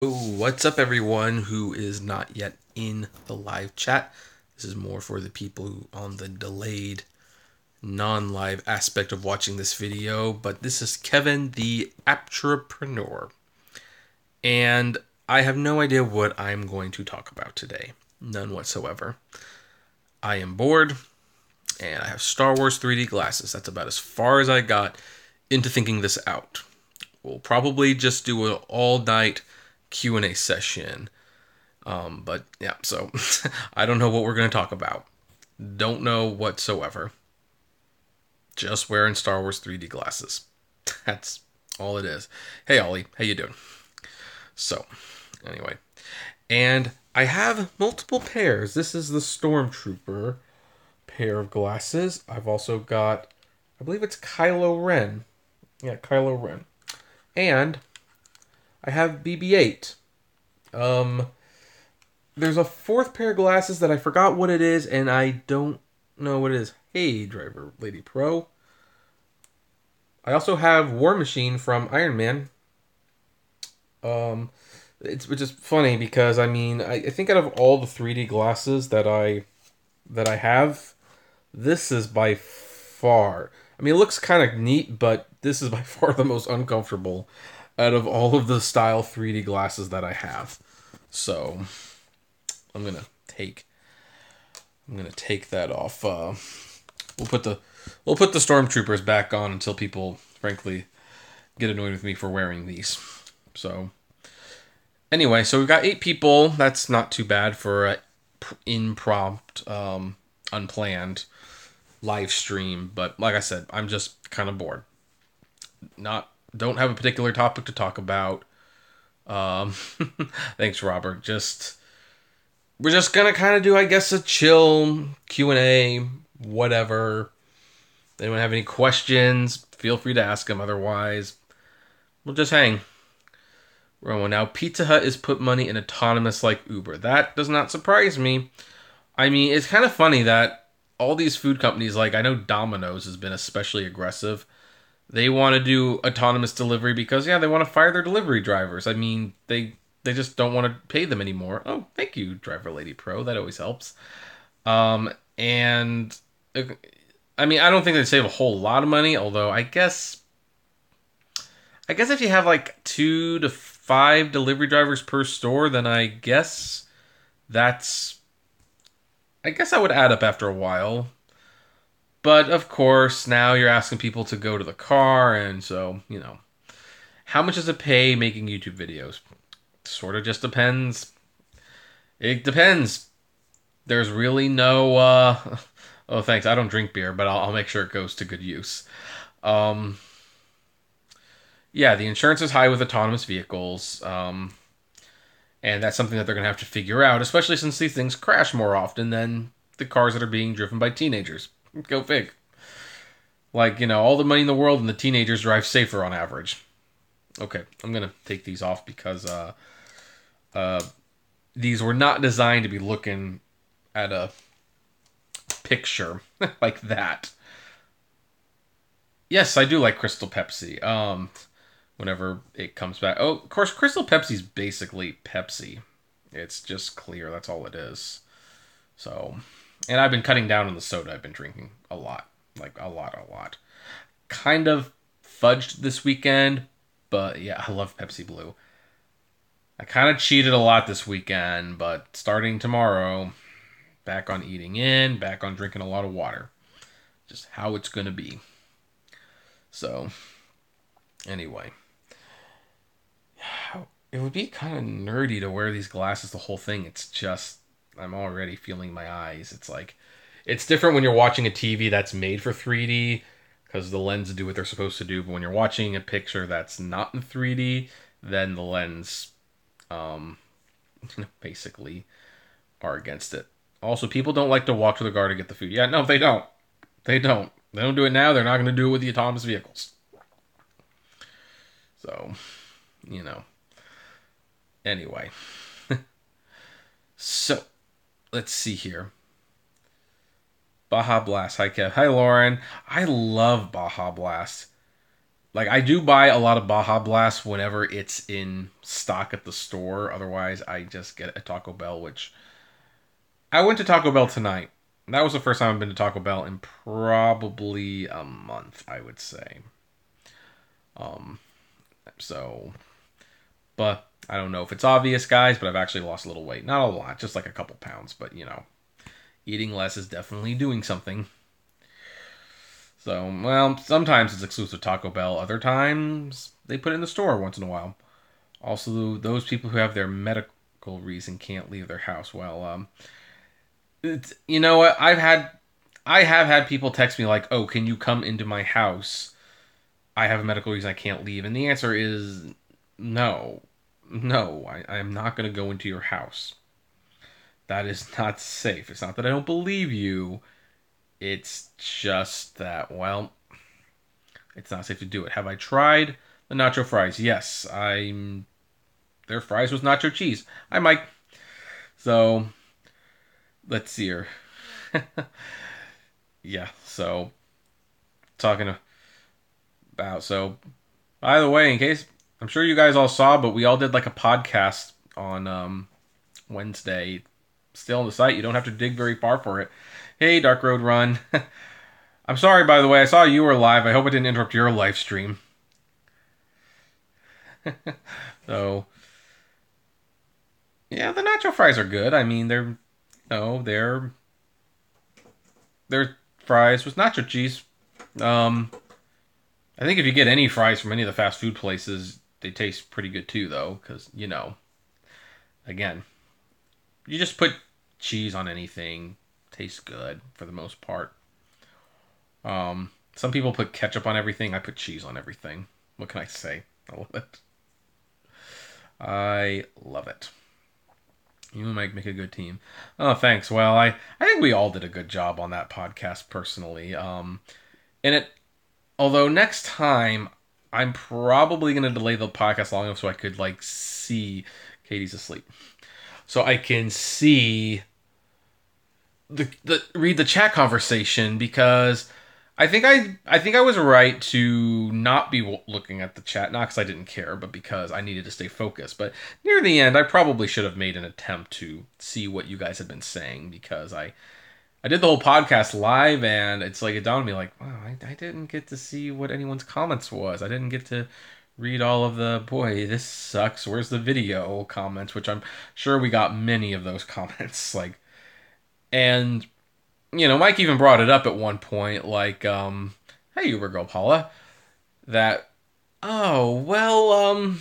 What's up, everyone who is not yet in the live chat? This is more for the people who on the delayed, non-live aspect of watching this video. But this is Kevin, the Entrepreneur, and I have no idea what I'm going to talk about today. None whatsoever. I am bored, and I have Star Wars 3D glasses. That's about as far as I got into thinking this out. We'll probably just do an all-night Q&A session. But yeah, so I don't know what we're going to talk about. Don't know whatsoever. Just wearing Star Wars 3D glasses. That's all it is. Hey Ollie, how you doing? So, anyway. And I have multiple pairs. This is the Stormtrooper pair of glasses. I've also got, I believe it's Kylo Ren. Yeah, Kylo Ren. And I have BB-8. There's a fourth pair of glasses that I forgot what it is, and I don't know what it is. Hey, Driver Lady Pro. I also have War Machine from Iron Man. Which is funny because I think out of all the 3D glasses that I have, this is by far. I mean, it looks kind of neat, but this is by far the most uncomfortable out of all of the style 3D glasses that I have. So I'm gonna take that off. We'll put the stormtroopers back on until people, frankly, get annoyed with me for wearing these. So anyway, so we've got 8 people. That's not too bad for a impromptu, unplanned live stream. But like I said, I'm just kind of bored. Don't have a particular topic to talk about. Thanks, Robert. We're just gonna kind of do, I guess, a chill Q&A, whatever. Anyone have any questions? Feel free to ask them. Otherwise, we'll just hang. Now, Pizza Hut is put money in autonomous like Uber. That does not surprise me. I mean, it's kind of funny that all these food companies, like I know Domino's has been especially aggressive. They want to do autonomous delivery because, yeah, they want to fire their delivery drivers. I mean, they just don't want to pay them anymore. Oh, thank you, Driver Lady Pro. That always helps. And I mean, I don't think they save a whole lot of money. Although I guess if you have like 2 to 5 delivery drivers per store, then I guess that would add up after a while. But of course, now you're asking people to go to the car, and so, how much does it pay making YouTube videos? Sort of just depends. It depends. There's really no, oh, thanks, I don't drink beer, but I'll make sure it goes to good use. Yeah, the insurance is high with autonomous vehicles, and that's something that they're going to have to figure out, especially since these things crash more often than the cars that are being driven by teenagers. Go fig. Like, all the money in the world and the teenagers drive safer on average. Okay, I'm going to take these off because these were not designed to be looking at a picture like that. Yes, I do like Crystal Pepsi. Whenever it comes back. Oh, of course, Crystal Pepsi's basically Pepsi. It's just clear. That's all it is. So, and I've been cutting down on the soda. I've been drinking a lot. Like, a lot. Kind of fudged this weekend, but yeah, I love Pepsi Blue. I kind of cheated a lot this weekend, but starting tomorrow, back on eating in, back on drinking a lot of water. Just how it's going to be. So, anyway. It would be kind of nerdy to wear these glasses the whole thing. It's just, I'm already feeling my eyes. It's like, it's different when you're watching a TV that's made for 3D because the lenses do what they're supposed to do. But when you're watching a picture that's not in 3D, then the lens, basically are against it. Also, people don't like to walk to the car to get the food. Yeah, no, they don't. They don't. They don't do it now. They're not going to do it with the autonomous vehicles. So, Anyway. So, let's see here. Baja Blast. Hi, Kev. Hi, Lauren. I love Baja Blast. Like, I do buy a lot of Baja Blast whenever it's in stock at the store. Otherwise, I just get a Taco Bell, which I went to Taco Bell tonight. That was the first time I've been to Taco Bell in probably a month, I would say. Um, so, but I don't know if it's obvious, guys, but I've actually lost a little weight. Not a lot, just like a couple pounds, but you know, eating less is definitely doing something. So, well, sometimes it's exclusive to Taco Bell. Other times, they put it in the store once in a while. Also, those people who have their medical reason can't leave their house. Well, you know what? I have had people text me like, "Oh, can you come into my house? I have a medical reason I can't leave." And the answer is no. No, I am not going to go into your house. That is not safe. It's not that I don't believe you. It's just that, well, it's not safe to do it. Have I tried the nacho fries? Yes, I'm. Their fries was nacho cheese. I might. So let's see here. Yeah. So talking about By the way, in case I'm sure you guys all saw, but we all did like a podcast on Wednesday. Still on the site. You don't have to dig very far for it. Hey, Dark Road Run. I'm sorry, by the way. I saw you were live. I hope I didn't interrupt your live stream. So, yeah, the nacho fries are good. I mean, they're no, they're fries with nacho cheese. Um, I think if you get any fries from any of the fast food places, they taste pretty good too, though, because you know, again, you just put cheese on anything, tastes good for the most part. Some people put ketchup on everything. I put cheese on everything. What can I say? I love it. I love it. You might make a good team. Oh, thanks. Well, I think we all did a good job on that podcast personally. And it, although next time I'm probably going to delay the podcast long enough so I could like see Katie's asleep, so I can see the read the chat conversation because I think I was right to not be looking at the chat, not because I didn't care, but because I needed to stay focused. But near the end, I probably should have made an attempt to see what you guys had been saying because I did the whole podcast live, and it's like it dawned on me like, wow, I didn't get to see what anyone's comments was. I didn't get to read all of the boy, this sucks. Where's the video comments? Which I'm sure we got many of those comments. Like, and you know, Mike even brought it up at one point, like, hey, Uber Girl Paula, that, oh, well,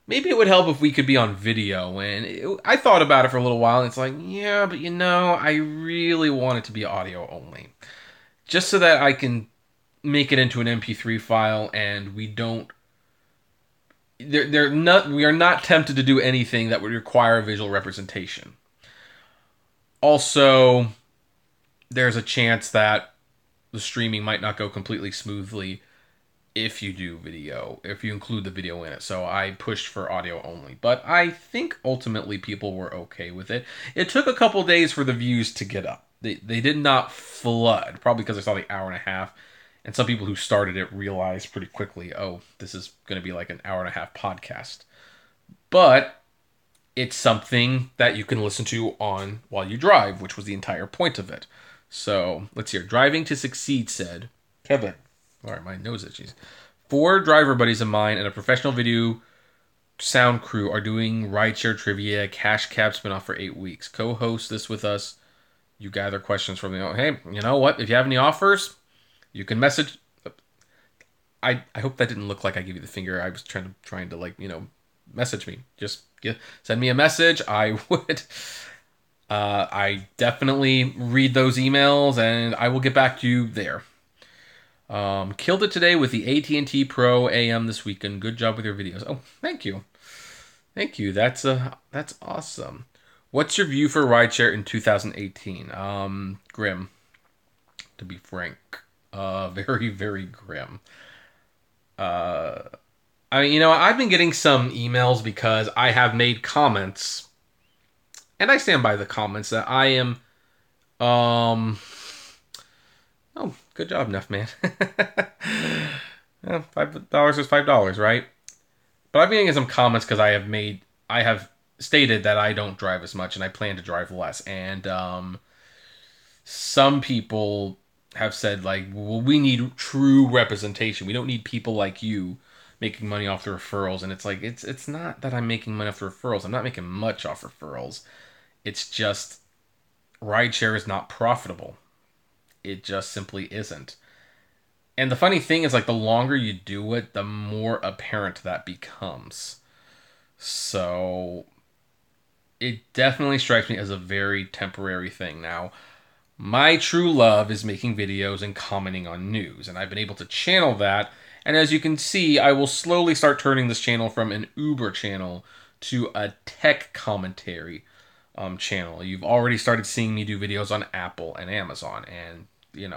maybe it would help if we could be on video. And I thought about it for a little while, and it's like, yeah, but you know, I really want it to be audio only. Just so that I can make it into an MP3 file, and we don't, we are not tempted to do anything that would require visual representation. Also, there's a chance that the streaming might not go completely smoothly if you do video, if you include the video in it. So I pushed for audio only. But I think ultimately people were okay with it. It took a couple days for the views to get up. They did not flood, probably because I saw the hour and a half. And some people who started it realized pretty quickly, oh, this is going to be like an hour and a half podcast. But it's something that you can listen to on while you drive, which was the entire point of it. So, let's hear. Driving to Succeed said, Kevin. Alright, my nose itches. 4 driver buddies of mine and a professional video sound crew are doing rideshare trivia cash cab spinoff for 8 weeks. Co-host this with us. You gather questions from the... Hey, you know what? If you have any offers, you can message... I hope that didn't look like I gave you the finger. I was trying to like, you know, message me. Just send me a message. I would... I definitely read those emails, and I will get back to you there. Killed it today with the AT&T Pro AM this weekend. Good job with your videos. Oh, thank you. Thank you. That's awesome. What's your view for rideshare in 2018? Grim, to be frank. Very, very grim. I mean, you know, I've been getting some emails because I have made comments, and I stand by the comments that I am, oh, good job, Neff Man. Yeah, $5 is $5, right? But I'm getting some comments because I have stated that I don't drive as much and I plan to drive less. And some people have said like, well, we need true representation. We don't need people like you making money off the referrals. And it's like it's not that I'm making money off the referrals. I'm not making much off referrals. It's just rideshare is not profitable. It just simply isn't. And the funny thing is like the longer you do it, the more apparent that becomes. So it definitely strikes me as a very temporary thing. Now, my true love is making videos and commenting on news, and I've been able to channel that. And as you can see, I will slowly start turning this channel from an Uber channel to a tech commentary channel. You've already started seeing me do videos on Apple and Amazon, and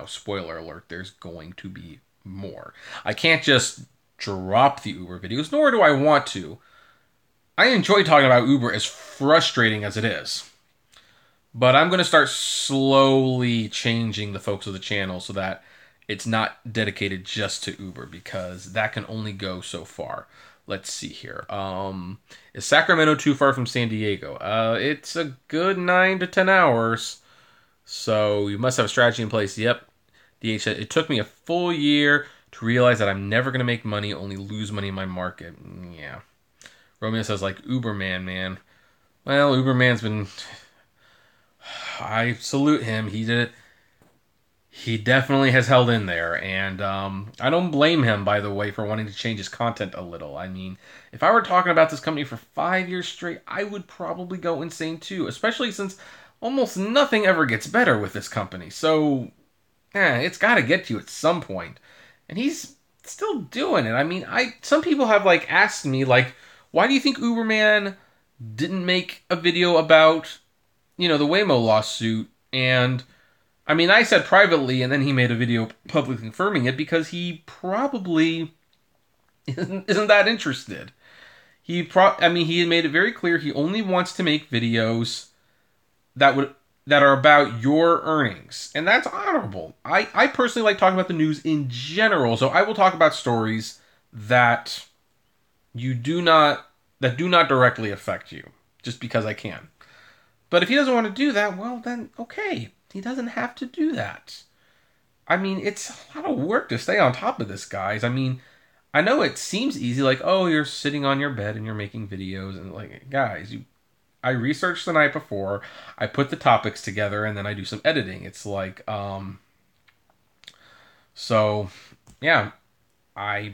spoiler alert, there's going to be more. I can't just drop the Uber videos, nor do I want to. I enjoy talking about Uber, as frustrating as it is. But I'm going to start slowly changing the focus of the channel so that it's not dedicated just to Uber, because that can only go so far. Let's see here. Is Sacramento too far from San Diego? It's a good 9 to 10 hours. So you must have a strategy in place. Yep. DH said, it took me a full year to realize that I'm never going to make money, only lose money in my market. Yeah. Romeo says, like, Uberman, man. Well, Uberman's been... I salute him. He did it. He definitely has held in there. And I don't blame him, by the way, for wanting to change his content a little. I mean, if I were talking about this company for 5 years straight, I would probably go insane too. Especially since almost nothing ever gets better with this company. So, it's got to get to you at some point. And he's still doing it. I mean, some people have like asked me like, why do you think Uberman didn't make a video about, the Waymo lawsuit? And I mean, I said privately, and then he made a video publicly confirming it, because he probably isn't that interested. He had made it very clear he only wants to make videos that are about your earnings, and that's honorable. I personally like talking about the news in general, so I will talk about stories that do not directly affect you, just because I can. But if he doesn't want to do that, well then okay, he doesn't have to do that. I mean, it's a lot of work to stay on top of this, guys. I mean, I know it seems easy, like, oh, you're sitting on your bed and you're making videos, and like, guys, I researched the night before, I put the topics together, and then I do some editing. It's like, so, yeah, I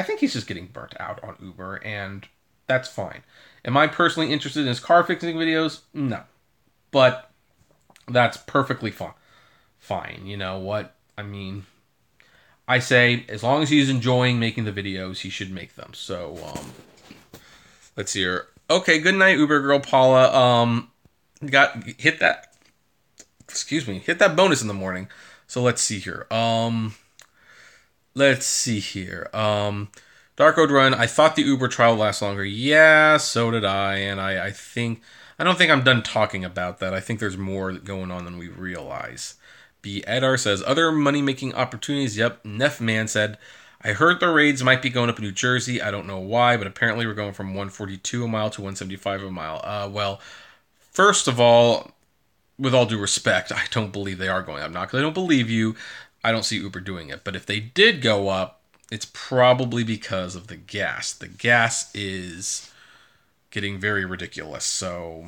think he's just getting burnt out on Uber, and that's fine. Am I personally interested in his car fixing videos? No. But that's perfectly fine. Fine. You know what? I mean, I say as long as he's enjoying making the videos, he should make them. So, let's see here. Okay, good night, Uber girl Paula. Hit that bonus in the morning. So let's see here. Dark Road Run. I thought the Uber trial lasts longer. Yeah, so did I. And I don't think I'm done talking about that. I think there's more going on than we realize. B. Edar says, other money-making opportunities. Yep. Neff Man said, I heard the raids might be going up in New Jersey. I don't know why, but apparently we're going from 142 a mile to 175 a mile. Well, first of all, with all due respect, I don't believe they are going up. Not because I don't believe you. I don't see Uber doing it. But if they did go up, it's probably because of the gas. The gas is getting very ridiculous. So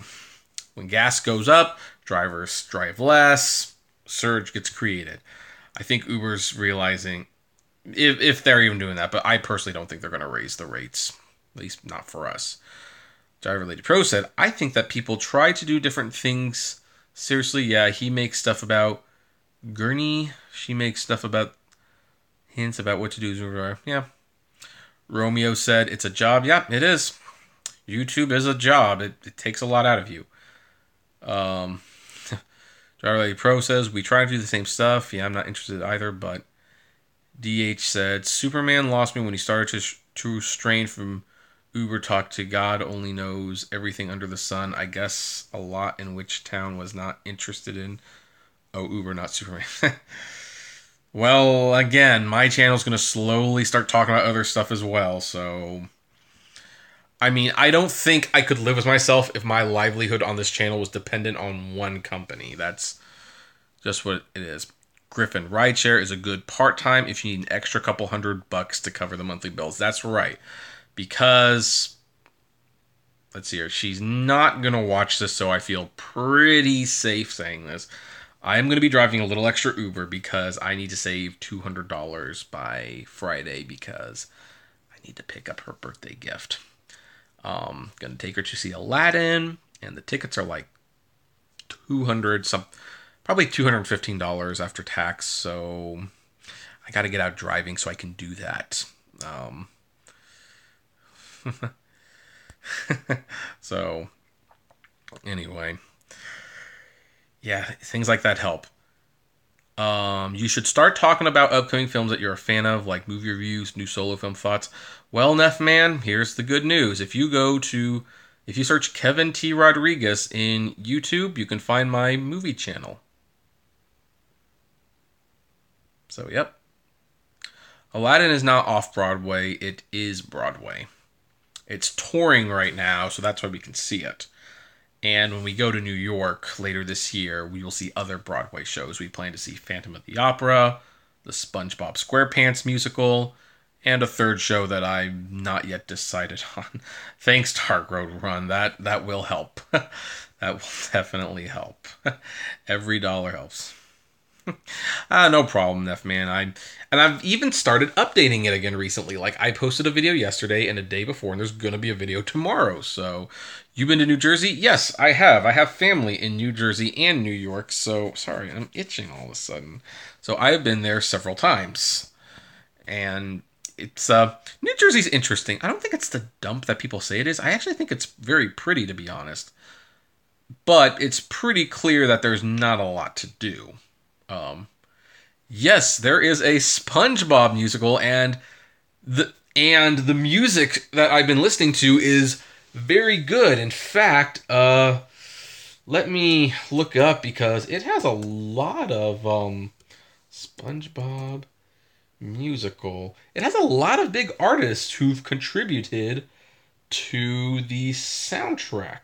when gas goes up, drivers drive less, surge gets created. I think Uber's realizing, if they're even doing that, but I personally don't think they're going to raise the rates, at least not for us. Driver Lady Pro said, I think that people try to do different things. Seriously, yeah, he makes stuff about Gurney. She makes stuff about hints about what to do. Yeah. Romeo said, it's a job. Yeah, it is. YouTube is a job. It takes a lot out of you. Driver Lady Pro says, we try to do the same stuff. Yeah, I'm not interested either, but DH said, Superman lost me when he started to strain from Uber talk to God only knows everything under the sun. I guess a lot in which town was not interested in. Oh, Uber, not Superman. Well, again, my channel's going to slowly start talking about other stuff as well, so... I mean, I don't think I could live with myself if my livelihood on this channel was dependent on one company. That's just what it is. Griffin, rideshare is a good part-time if you need an extra couple $100 to cover the monthly bills. That's right. Because, let's see here, she's not going to watch this, so I feel pretty safe saying this. I am going to be driving a little extra Uber because I need to save $200 by Friday because I need to pick up her birthday gift. Gonna take her to see Aladdin, and the tickets are like probably $215 after tax. So I got to get out driving so I can do that. So anyway, yeah, things like that help. You should start talking about upcoming films that you're a fan of, like movie reviews, new solo film thoughts. Well, Neff Man, here's the good news. If you search Kevin T. Rodriguez in YouTube, you can find my movie channel. So, yep. Aladdin is not off-Broadway. It is Broadway. It's touring right now, so that's why we can see it. And when we go to New York later this year, we will see other Broadway shows. We plan to see Phantom of the Opera, the SpongeBob SquarePants musical, and a third show that I'm not yet decided on. Thanks, Dark Road Run. That will help. That will definitely help. Every dollar helps. No problem, Neff Man. I've even started updating it again recently. Like, I posted a video yesterday and a day before, and there's gonna be a video tomorrow. So, you've been to New Jersey? Yes, I have. I have family in New Jersey and New York. So, sorry, I'm itching all of a sudden. So, I've been there several times, and it's New Jersey's interesting. I don't think it's the dump that people say it is. I actually think it's very pretty, to be honest. But it's pretty clear that there's not a lot to do. Yes, there is a SpongeBob musical, and the music that I've been listening to is very good. In fact, let me look up because it has a lot of SpongeBob musical. It has a lot of big artists who've contributed to the soundtrack.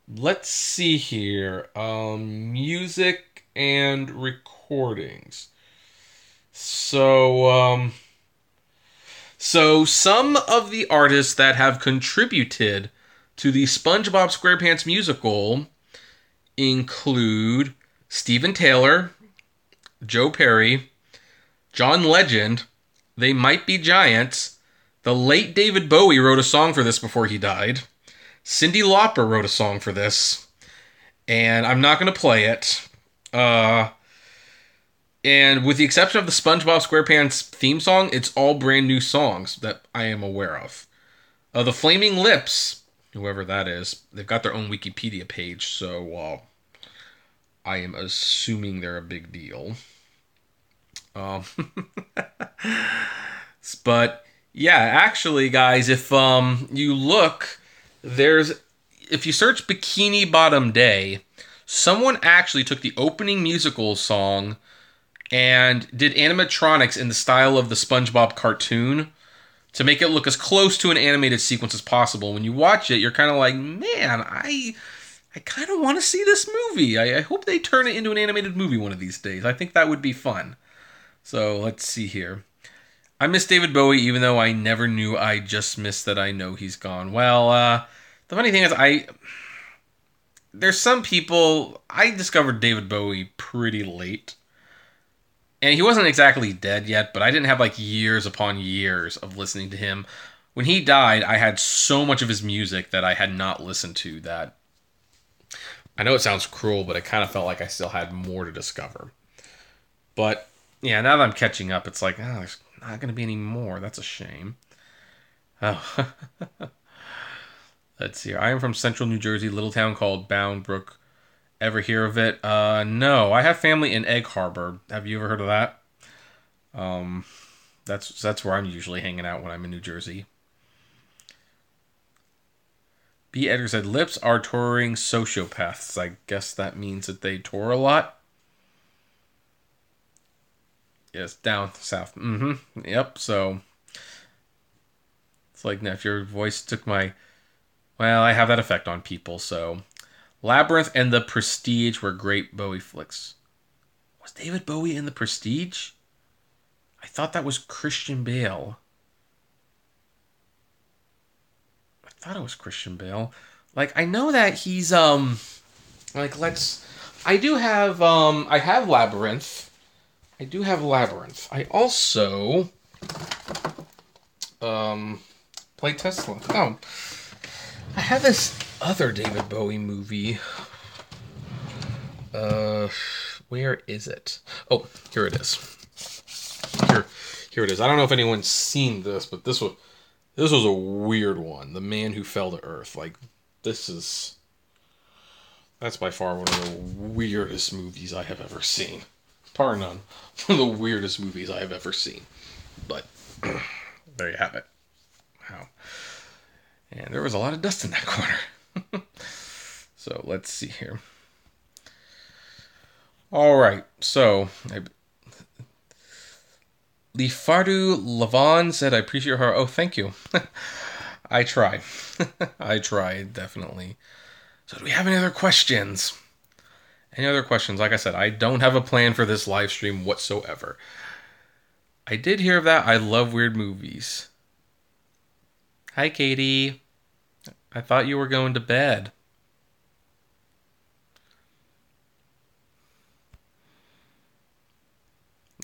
Let's see here. Music and recordings. So some of the artists that have contributed to the SpongeBob SquarePants musical include Steven Taylor, Joe Perry, John Legend, They Might Be Giants, the late David Bowie wrote a song for this before he died, Cyndi Lauper wrote a song for this, and I'm not going to play it. And with the exception of the SpongeBob SquarePants theme song, it's all brand new songs that I am aware of. The Flaming Lips, whoever that is, they've got their own Wikipedia page, so I am assuming they're a big deal. But yeah, actually, guys, if you look, if you search Bikini Bottom Day, someone actually took the opening musical song and did animatronics in the style of the SpongeBob cartoon to make it look as close to an animated sequence as possible. When you watch it, you're kind of like, man, I kind of want to see this movie. I hope they turn it into an animated movie one of these days. I think that would be fun. So let's see here. I miss David Bowie, even though I never knew. I just miss that I know he's gone. Well, the funny thing is, there's some people, I discovered David Bowie pretty late. And he wasn't exactly dead yet, but I didn't have like years upon years of listening to him. When he died, I had so much of his music that I had not listened to that. I know it sounds cruel, but it kind of felt like I still had more to discover. But yeah, now that I'm catching up, it's like, there's not going to be any more. That's a shame. Oh. Let's see. I am from Central New Jersey, little town called Bound Brook. Ever hear of it? No. I have family in Egg Harbor. Have you ever heard of that? That's where I'm usually hanging out when I'm in New Jersey. B. Edgar said, lips are touring sociopaths. I guess that means that they tour a lot. Yes, down south. Yep. So it's like now if your voice took my, well, I have that effect on people. So Labyrinth and The Prestige were great Bowie flicks. Was David Bowie in The Prestige? I thought that was Christian Bale. I thought it was Christian Bale. Like I know that he's like I have Labyrinth. I do have Labyrinth. I also play Tesla. Oh. I have this other David Bowie movie. Where is it? Oh, here it is. Here it is. I don't know if anyone's seen this, but this was a weird one. The Man Who Fell to Earth. Like, that's by far one of the weirdest movies I have ever seen. Bar none. One of the weirdest movies I have ever seen. But there you have it. Wow. And there was a lot of dust in that corner. So let's see here. All right. So Lifardu Lavon said, "I appreciate your heart." Oh, thank you. I try. I try, definitely. So do we have any other questions? Any other questions? Like I said, I don't have a plan for this live stream whatsoever. I did hear of that. I love weird movies. Hi, Katie. I thought you were going to bed.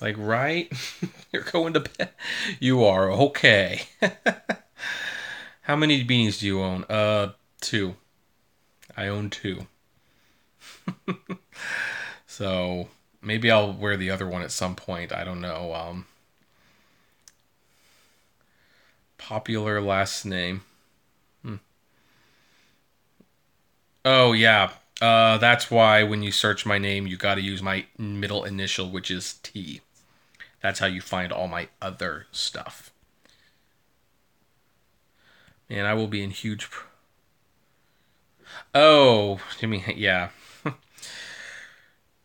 Like, right? You're going to bed? You are. Okay. How many beanies do you own? 2. I own 2. So, maybe I'll wear the other one at some point. I don't know. Popular last name. Oh, yeah. That's why when you search my name, you got to use my middle initial, which is T. That's how you find all my other stuff. And I will be in huge... Oh, Jimmy, yeah.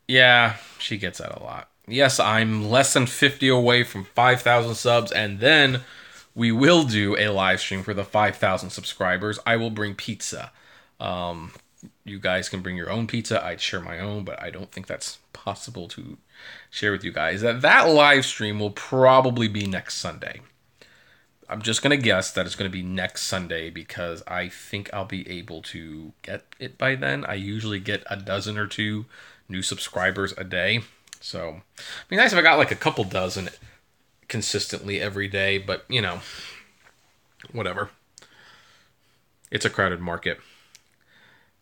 Yeah, she gets that a lot. Yes, I'm less than 50 away from 5,000 subs, and then we will do a live stream for the 5,000 subscribers. I will bring pizza. You guys can bring your own pizza. I'd share my own, but I don't think that's possible to share with you guys. That live stream will probably be next Sunday. I'm just going to guess that it's going to be next Sunday because I think I'll be able to get it by then. I usually get a dozen or 2 new subscribers a day. So it'd be nice if I got like a couple dozen consistently every day, but you know, whatever. It's a crowded market.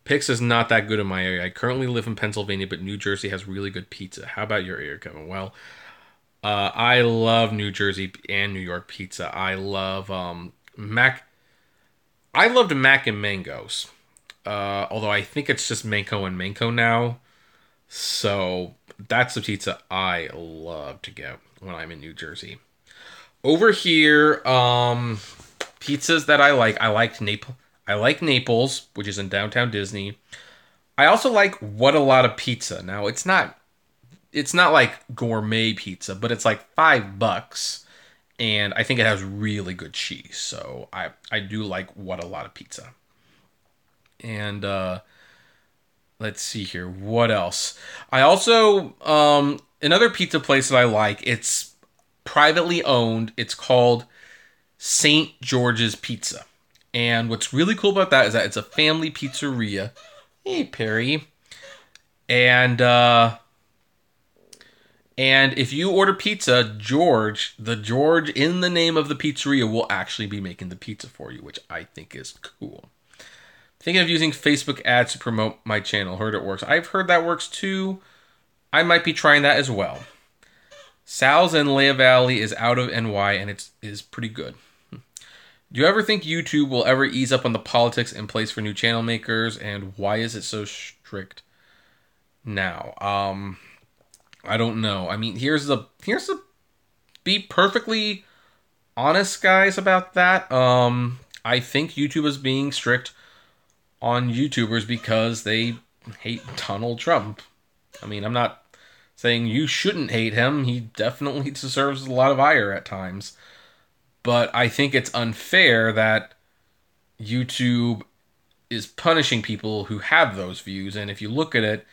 Pix is not that good in my area. I currently live in Pennsylvania, but New Jersey has really good pizza. How about your area, Kevin? Well, I love New Jersey and New York pizza. I love Mac. I loved Mac and Mangoes. Although I think it's just Manco and Manco now. So that's the pizza I love to get when I'm in New Jersey. Over here, pizzas that I like Naples, which is in downtown Disney. I also like What a Lot of Pizza. Now it's not like gourmet pizza, but it's like $5, and I think it has really good cheese. So I do like What a Lot of Pizza. And let's see here. What else? I also, another pizza place that I like, it's privately owned. It's called St. George's Pizza. And what's really cool about that is that it's a family pizzeria. Hey, Perry. And if you order pizza, the George in the name of the pizzeria will actually be making the pizza for you, which I think is cool. Thinking of using Facebook ads to promote my channel. Heard it works. I've heard that works too. I might be trying that as well. Sal's in Lehigh Valley is out of NY, and it is pretty good. Do you ever think YouTube will ever ease up on the politics in place for new channel makers, and why is it so strict now? I don't know. I mean, here's the be perfectly honest, guys, about that. I think YouTube is being strict on YouTubers because they hate Donald Trump. I mean, I'm not saying you shouldn't hate him. He definitely deserves a lot of ire at times. But I think it's unfair that YouTube is punishing people who have those views. And if you look at it,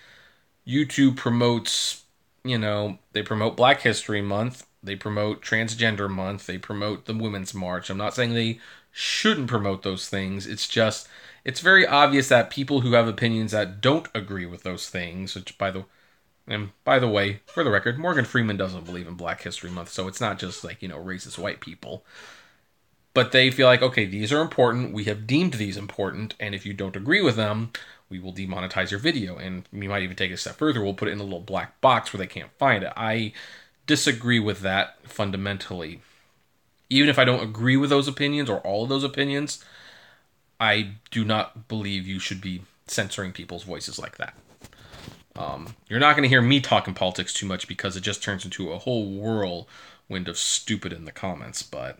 YouTube promotes, they promote Black History Month, they promote Transgender Month, they promote the Women's March. I'm not saying they shouldn't promote those things. It's just, it's very obvious that people who have opinions that don't agree with those things, which by the way, for the record, Morgan Freeman doesn't believe in Black History Month, so it's not just like, racist white people. But they feel like, okay, these are important, we have deemed these important, and if you don't agree with them, we will demonetize your video. And we might even take it a step further, we'll put it in a little black box where they can't find it. I disagree with that fundamentally. Even if I don't agree with those opinions or all of those opinions, I do not believe you should be censoring people's voices like that. You're not going to hear me talking politics too much because it just turns into a whole whirlwind of stupid in the comments. But,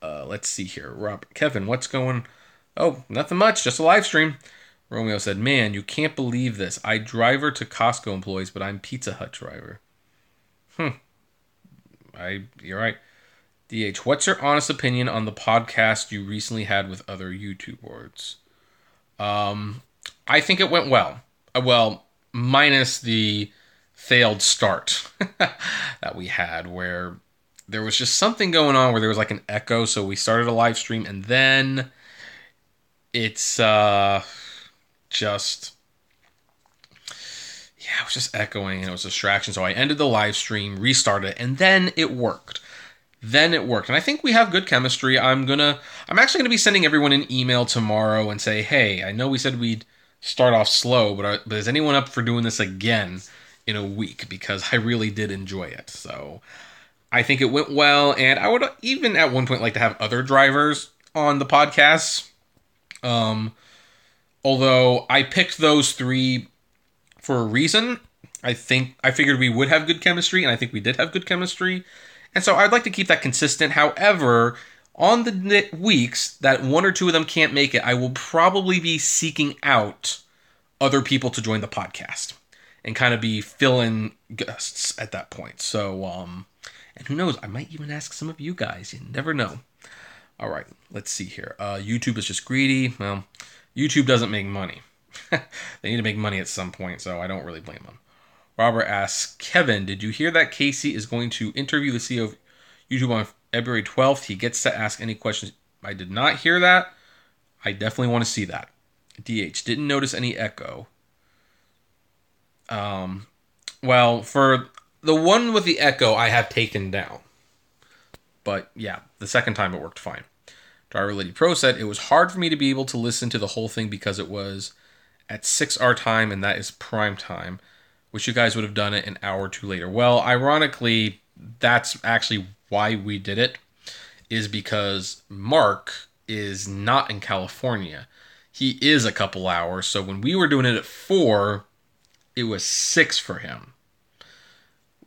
let's see here. Kevin, what's going? Oh, nothing much. Just a live stream. Romeo said, man, you can't believe this. I driver to Costco employees, but I'm Pizza Hut driver. You're right. DH, what's your honest opinion on the podcast you recently had with other YouTubers? I think it went well. Well, minus the failed start that we had, where there was just something going on where there was like an echo. So we started a live stream and then it's just, it was just echoing and it was a distraction. So I ended the live stream, restarted it, and then it worked. And I think we have good chemistry. I'm actually gonna be sending everyone an email tomorrow and say, hey, I know we said we'd start off slow, but is anyone up for doing this again in a week? Because I really did enjoy it. So I think it went well, and I would even at one point like to have other drivers on the podcast. Although I picked those three for a reason. I figured we would have good chemistry, and I think we did have good chemistry. And so I'd like to keep that consistent. However, on the weeks that one or two of them can't make it, I will probably be seeking out other people to join the podcast and kind of be fill-in guests at that point. So, and who knows, I might even ask some of you guys. You never know. All right, let's see here. YouTube is just greedy. Well, YouTube doesn't make money. They need to make money at some point, so I don't really blame them. Robert asks, Kevin, did you hear that Casey is going to interview the CEO of YouTube on February 12th? He gets to ask any questions. I did not hear that. I definitely want to see that. DH, didn't notice any echo. Well, for the one with the echo, I have taken down. But yeah, the second time it worked fine. Driver Lady Pro said, it was hard for me to be able to listen to the whole thing because it was at 6 our time, and that is prime time. Wish you guys would have done it an hour or two later. Well, ironically, that's actually why we did it, is because Mark is not in California. He is a couple hours, so when we were doing it at 4, it was 6 for him.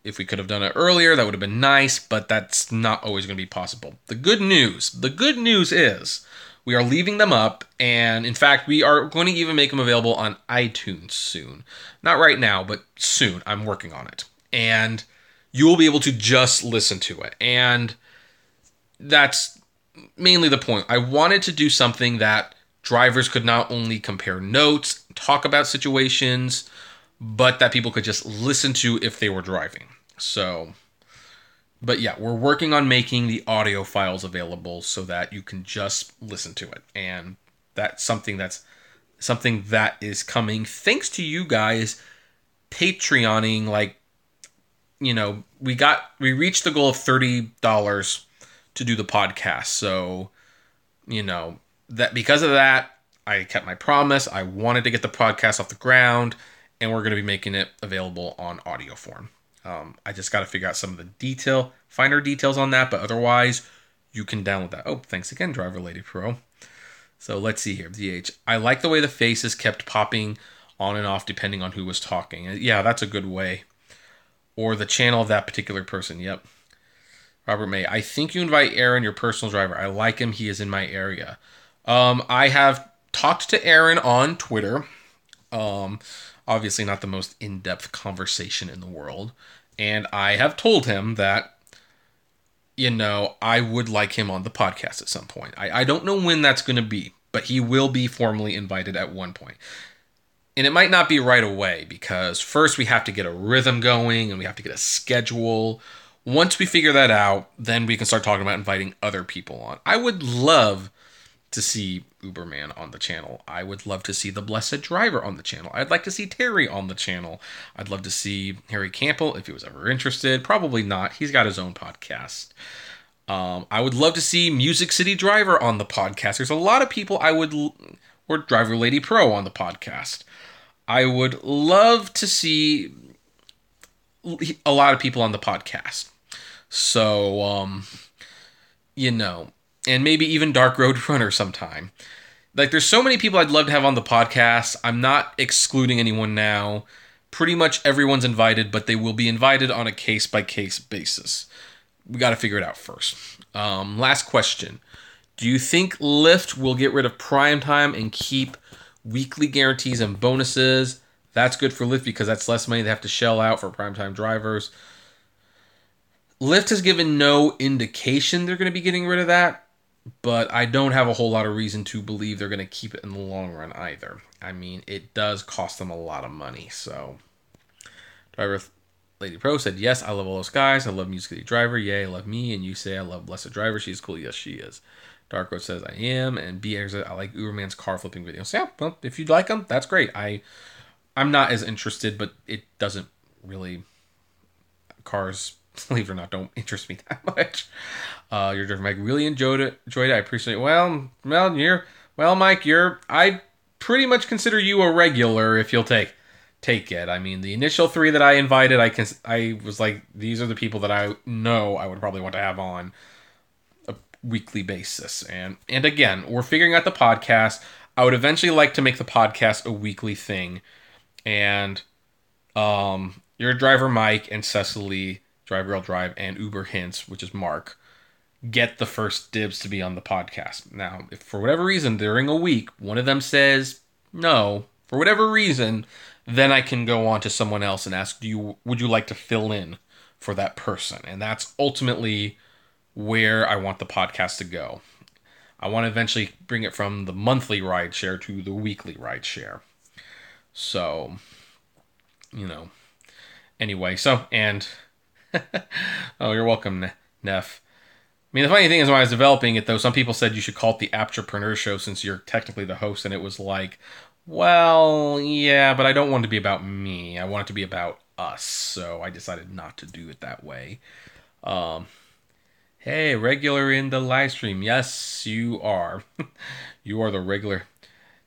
If we could have done it earlier, that would have been nice, but that's not always going to be possible. The good news is we are leaving them up, and in fact, we are going to even make them available on iTunes soon. Not right now, but soon. I'm working on it. And you will be able to just listen to it. And that's mainly the point. I wanted to do something that drivers could not only compare notes, talk about situations, but that people could just listen to if they were driving. So, but yeah, we're working on making the audio files available so that you can just listen to it. And that's something that is coming thanks to you guys Patreoning. Like, we reached the goal of $30 to do the podcast. So, that because of that, I kept my promise. I wanted to get the podcast off the ground, and we're going to be making it available on audio form. I just got to figure out some of the finer details on that, but otherwise, you can download that. Oh, thanks again, Driver Lady Pro. So let's see here, DH. I like the way the faces kept popping on and off depending on who was talking. Yeah, that's a good way. Or the channel of that particular person. Yep. Robert May. I think you invite Aaron, your personal driver. I like him. He is in my area. I have talked to Aaron on Twitter. Obviously not the most in-depth conversation in the world. And I have told him that, I would like him on the podcast at some point. I don't know when that's going to be, but he will be formally invited at one point. And it might not be right away because first we have to get a rhythm going and we have to get a schedule. Once we figure that out, then we can start talking about inviting other people on. I would love to see Uberman on the channel. I would love to see the Blessed Driver on the channel. I'd like to see Terry on the channel. I'd love to see Harry Campbell if he was ever interested. Probably not. He's got his own podcast. I would love to see Music City Driver on the podcast. There's a lot of people or Driver Lady Pro on the podcast. I would love to see a lot of people on the podcast. So, and maybe even Dark Road Runner sometime. Like, there's so many people I'd love to have on the podcast. I'm not excluding anyone now. Pretty much everyone's invited, but they will be invited on a case-by-case basis. We got to figure it out first. Last question. Do you think Lyft will get rid of Prime Time and keep weekly guarantees and bonuses? That's good for Lyft because that's less money they have to shell out for primetime drivers. Lyft has given no indication they're going to be getting rid of that, but I don't have a whole lot of reason to believe they're going to keep it in the long run either. I mean, it does cost them a lot of money, so. Driver Lady Pro said, yes, I love all those guys. I love Music City Driver. Yay, I love me. And you say, I love Blessed Driver. She's cool. Yes, she is. Dark Road says, I am. And B says, I like Uberman's car flipping videos. Yeah, well, if you'd like them, that's great. I'm not as interested, but it doesn't really... Cars, believe it or not, don't interest me that much. Your driver Mike really enjoyed it. I appreciate it. Well, Mike, I pretty much consider you a regular if you'll take it. I mean, the initial 3 that I invited, I was like, these are the people that I know I would probably want to have on a weekly basis. And again, we're figuring out the podcast. I would eventually like to make the podcast a weekly thing. And your driver Mike and Cecily, Drive Girl Drive, and Uber Hints, which is Mark, get the first dibs to be on the podcast. Now, if for whatever reason during a week one of them says no, for whatever reason, then I can go on to someone else and ask, would you like to fill in for that person? And that's ultimately where I want the podcast to go. I want to eventually bring it from the monthly ride share to the weekly ride share. So, anyway, and oh, you're welcome, Neff. I mean, the funny thing is when I was developing it, though, some people said you should call it the Aptrepreneur Show since you're technically the host, and it was like, well, yeah, but I don't want it to be about me. I want it to be about us, so I decided not to do it that way. Hey, regular in the live stream. Yes, you are. You are the regular.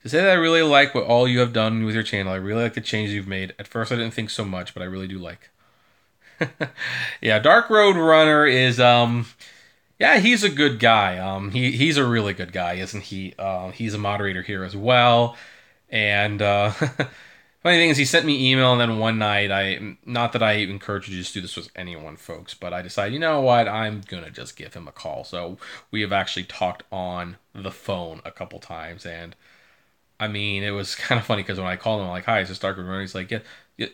To say that I really like what all you have done with your channel. I really like the changes you've made. At first, I didn't think so much, but I really do like. Yeah, Dark Road Runner is, yeah, he's a good guy. He's a really good guy, isn't he? He's a moderator here as well. And funny thing is, he sent me email, and then one night, not that I encourage you to just do this with anyone, folks, but I decided, you know what, I'm gonna just give him a call. So we have actually talked on the phone a couple times, and I mean, it was kind of funny because when I called him, I'm like, hi, is this Dark Road Runner? He's like, yeah.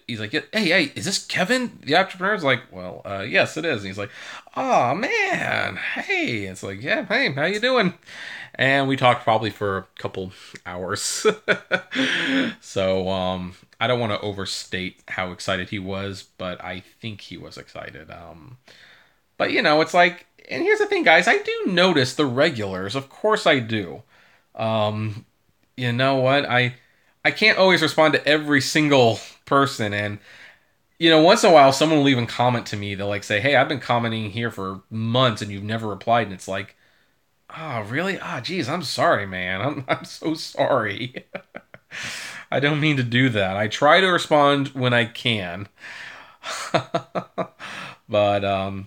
He's like, hey, is this Kevin, the entrepreneur? It's like, well, yes, it is. And he's like, oh, man, hey. It's like, yeah, hey, how you doing? And we talked probably for a couple hours. So I don't want to overstate how excited he was, but I think he was excited. But, it's like, and here's the thing, guys. I do notice the regulars. Of course I do. You know what? I can't always respond to every single person, and once in a while someone will even comment to me. They'll like say, hey, I've been commenting here for months and you've never replied, and it's like, oh, really? Geez, I'm sorry, man. I'm so sorry. I don't mean to do that. I try to respond when I can. But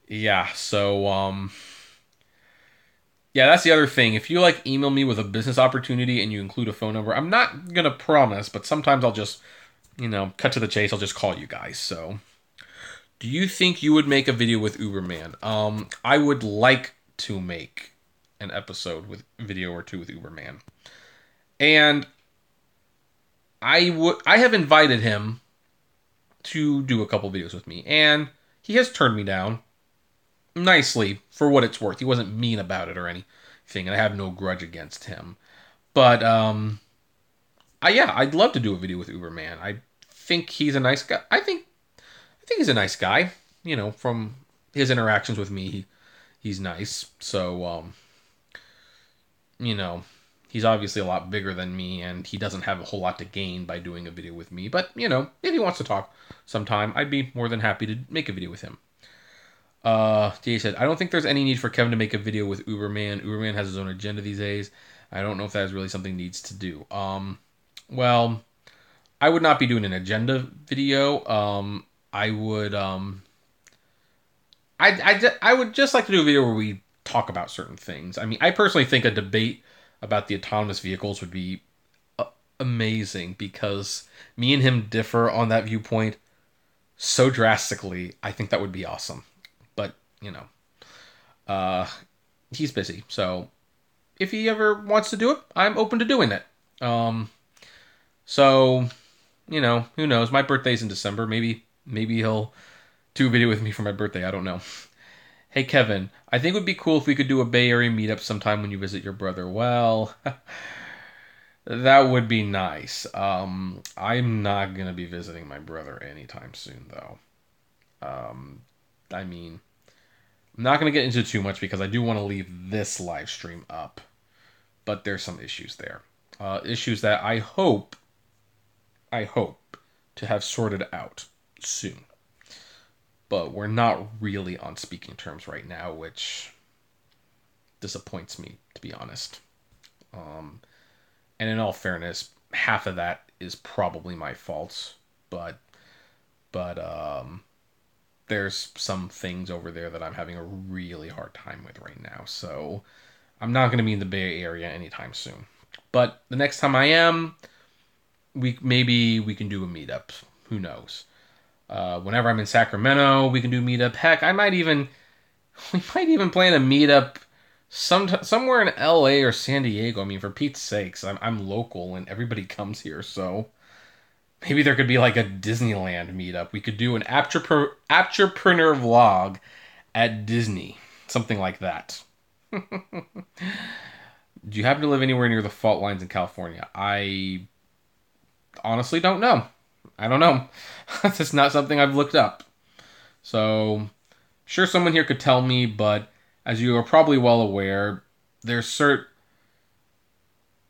yeah, so yeah, that's the other thing. If you email me with a business opportunity and you include a phone number, I'm not going to promise, but sometimes I'll just, cut to the chase. I'll just call you guys. So, do you think you would make a video with Uberman? I would like to make an episode with video or two with Uberman. And I have invited him to do a couple videos with me, and he has turned me down nicely for what it's worth. He wasn't mean about it or anything, and I have no grudge against him. But yeah, I'd love to do a video with Uberman. I think he's a nice guy. I think he's a nice guy. You know, from his interactions with me, he's nice. So you know, he's obviously a lot bigger than me, and he doesn't have a whole lot to gain by doing a video with me. But, you know, if he wants to talk sometime, I'd be more than happy to make a video with him. Jay said, I don't think there's any need for Kevin to make a video with Uberman. Uberman has his own agenda these days. I don't know if that is really something he needs to do. Well, I would not be doing an agenda video. I would, I would just like to do a video where we talk about certain things. I mean, I personally think a debate about the autonomous vehicles would be amazing because me and him differ on that viewpoint so drastically. I think that would be awesome. But, you know, he's busy. So if he ever wants to do it, I'm open to doing it. So, you know, who knows? My birthday's in December. Maybe he'll do a video with me for my birthday. I don't know. Hey, Kevin, I think it would be cool if we could do a Bay Area meetup sometime when you visit your brother. Well, that would be nice. I'm not going to be visiting my brother anytime soon, though. I mean, I'm not going to get into too much because I do want to leave this live stream up. But there's some issues there. Issues that I hope to have sorted out soon. But we're not really on speaking terms right now, which disappoints me, to be honest. And in all fairness, half of that is probably my fault. But there's some things over there that I'm having a really hard time with right now. So I'm not going to be in the Bay Area anytime soon. But the next time I am, maybe we can do a meetup. Who knows? Whenever I'm in Sacramento, we can do a meetup. Heck, we might even plan a meetup somewhere in LA or San Diego. I mean, for Pete's sakes, I'm local and everybody comes here, so maybe there could be like a Disneyland meetup. We could do an Aptrepreneur vlog at Disney, something like that. Do you happen to live anywhere near the fault lines in California? I honestly don't know. I don't know. That's not something I've looked up. So, sure someone here could tell me, but as you are probably well aware, there's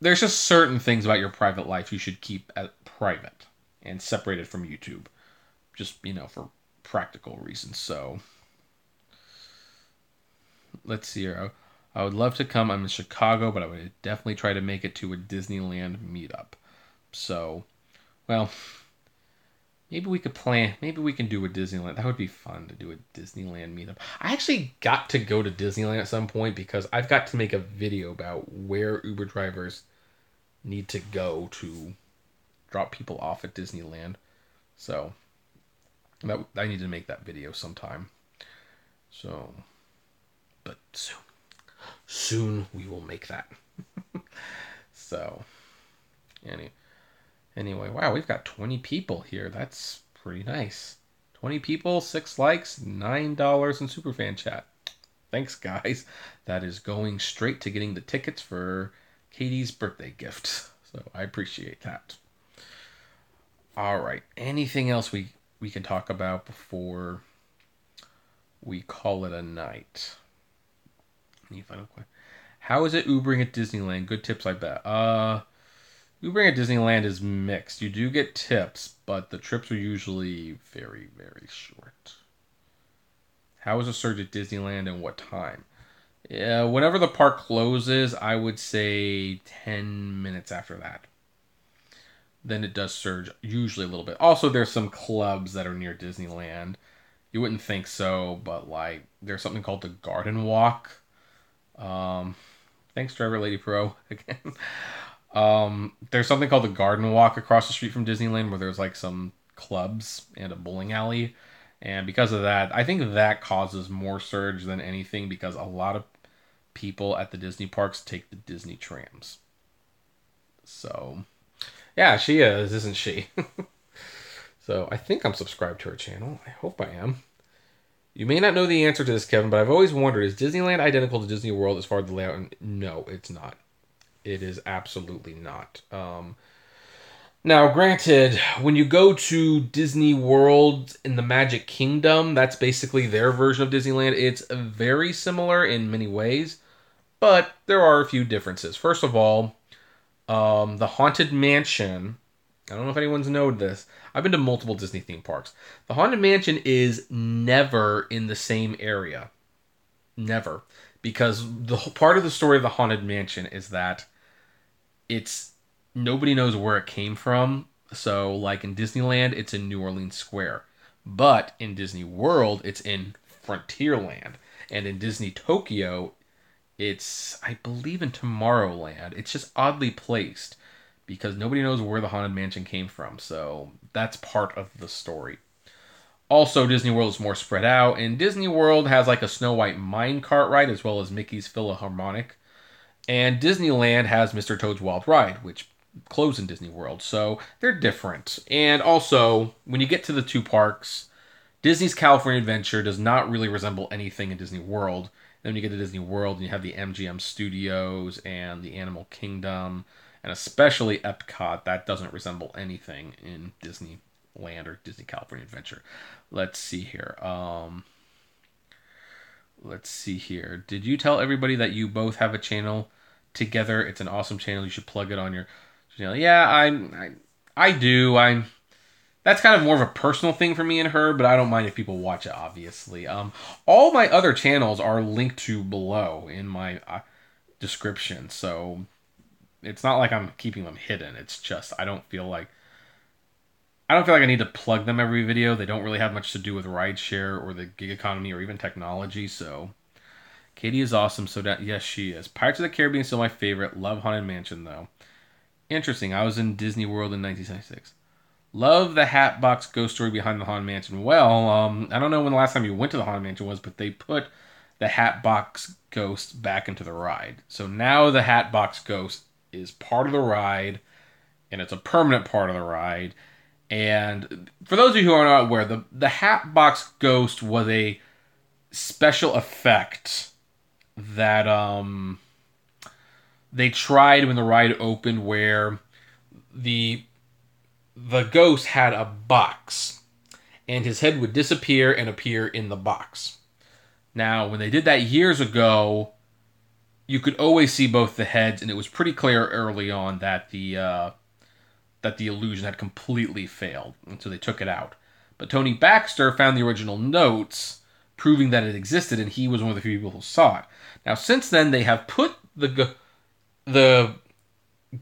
just certain things about your private life you should keep private and separated from YouTube. Just, you know, for practical reasons. So, let's see here. I would love to come. I'm in Chicago, but I would definitely try to make it to a Disneyland meetup. So, well, maybe we can do a Disneyland. That would be fun to do a Disneyland meetup. I actually got to go to Disneyland at some point because I've got to make a video about where Uber drivers need to go to drop people off at Disneyland. So, I need to make that video sometime. So, but soon we will make that. So, anyway, wow, we've got 20 people here. That's pretty nice. 20 people, 6 likes, $9 in Superfan chat. Thanks, guys. That is going straight to getting the tickets for Katie's birthday gift. So I appreciate that. All right. Anything else we can talk about before we call it a night? Any final question? How is it Ubering at Disneyland? Good tips, I bet. Ubering at Disneyland is mixed. You do get tips, but the trips are usually very, very short. How is a surge at Disneyland and what time? Yeah, whenever the park closes, I would say 10 minutes after that. Then it does surge, usually a little bit. Also, there's some clubs that are near Disneyland. You wouldn't think so, but like there's something called the Garden Walk. Thanks, Driver Lady Pro, again. There's something called the Garden Walk across the street from Disneyland where there's like some clubs and a bowling alley. And because of that, I think that causes more surge than anything because a lot of people at the Disney parks take the Disney trams. So, Yeah, she is, isn't she? So I think I'm subscribed to her channel. I hope I am. You may not know the answer to this, Kevin, but I've always wondered, is Disneyland identical to Disney World as far as the layout? And no, it's not. It is absolutely not. Now, granted, when you go to Disney World in the Magic Kingdom, that's basically their version of Disneyland. It's very similar in many ways, but there are a few differences. First of all, the Haunted Mansion. I don't know if anyone's noted this. I've been to multiple Disney theme parks. The Haunted Mansion is never in the same area. Never. Because the part of the story of the Haunted Mansion is that it's nobody knows where it came from. So, like in Disneyland, it's in New Orleans Square. But in Disney World, it's in Frontierland. And in Disney Tokyo, it's, I believe, in Tomorrowland. It's just oddly placed because nobody knows where the Haunted Mansion came from. So, that's part of the story. Also, Disney World is more spread out, and Disney World has like a Snow White minecart ride as well as Mickey's Philharmonic. And Disneyland has Mr. Toad's Wild Ride, which closed in Disney World. So they're different. And also, when you get to the two parks, Disney's California Adventure does not really resemble anything in Disney World. Then when you get to Disney World, and you have the MGM Studios and the Animal Kingdom, and especially Epcot, that doesn't resemble anything in Disneyland or Disney California Adventure. Let's see here. Let's see here. Did you tell everybody that you both have a channel together? It's an awesome channel. You should plug it on your channel. Yeah, I do. That's kind of more of a personal thing for me and her, but I don't mind if people watch it, obviously. All my other channels are linked to below in my description, so it's not like I'm keeping them hidden. It's just I don't feel like I need to plug them every video. They don't really have much to do with rideshare or the gig economy or even technology, so Katie is awesome. So that, yes, she is. Pirates of the Caribbean is still my favorite. Love Haunted Mansion though. Interesting. I was in Disney World in 1976. Love the Hatbox ghost story behind the Haunted Mansion. Well, I don't know when the last time you went to the Haunted Mansion was, but they put the Hatbox ghost back into the ride. So now the Hatbox ghost is part of the ride, and it's a permanent part of the ride. And for those of you who are not aware, the Hatbox ghost was a special effect that they tried when the ride opened, where the ghost had a box and his head would disappear and appear in the box. Now, when they did that years ago, you could always see both the heads, and it was pretty clear early on that the illusion had completely failed, and so they took it out. But Tony Baxter found the original notes proving that it existed, and he was one of the few people who saw it. Now, since then, they have put the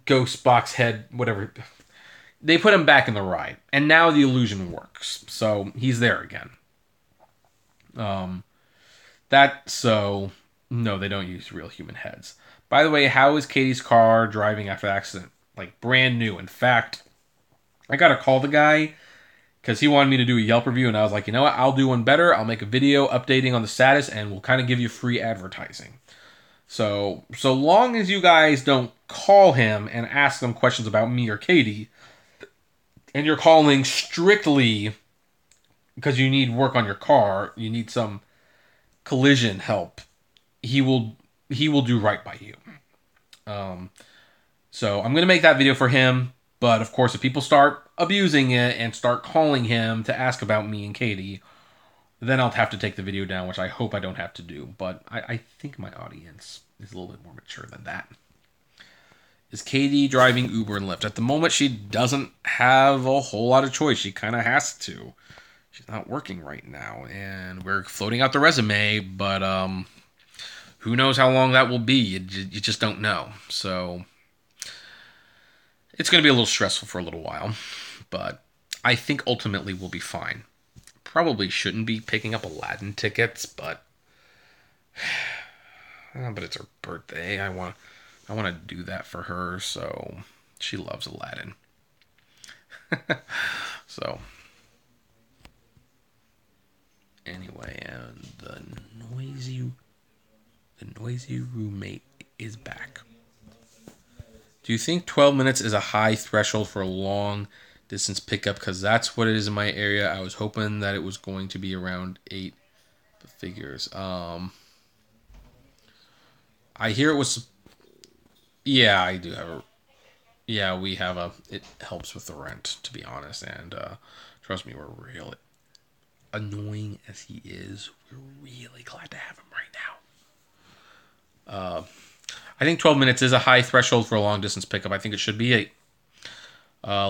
ghost box head, whatever, they put him back in the ride, and now the illusion works. So he's there again. No, they don't use real human heads. By the way, how is Katie's car driving after the accident? Like, brand new. In fact, I got to call the guy because he wanted me to do a Yelp review, and I was like, you know what? I'll do one better. I'll make a video updating on the status, and we'll kind of give you free advertising. So long as you guys don't call him and ask him questions about me or Katie, and you're calling strictly because you need work on your car, you need some collision help, he will do right by you. So I'm going to make that video for him. But of course, if people start abusing it and start calling him to ask about me and Katie, then I'll have to take the video down, which I hope I don't have to do. But I think my audience is a little bit more mature than that. Is Katie driving Uber and Lyft? At the moment, she doesn't have a whole lot of choice. She kind of has to. She's not working right now, and we're floating out the resume, but who knows how long that will be? You just don't know. So it's going to be a little stressful for a little while, but I think ultimately we'll be fine. Probably shouldn't be picking up Aladdin tickets, but it's her birthday. I want to do that for her, so she loves Aladdin. So anyway, and the noisy roommate is back. Do you think 12 minutes is a high threshold for a long distance pickup? Because that's what it is in my area. I was hoping that it was going to be around 8 figures. I hear it was. Yeah, I do have a. Yeah, we have a. It helps with the rent, to be honest. And trust me, we're really annoying as he is. We're really glad to have him right now. I think 12 minutes is a high threshold for a long distance pickup. I think it should be 8.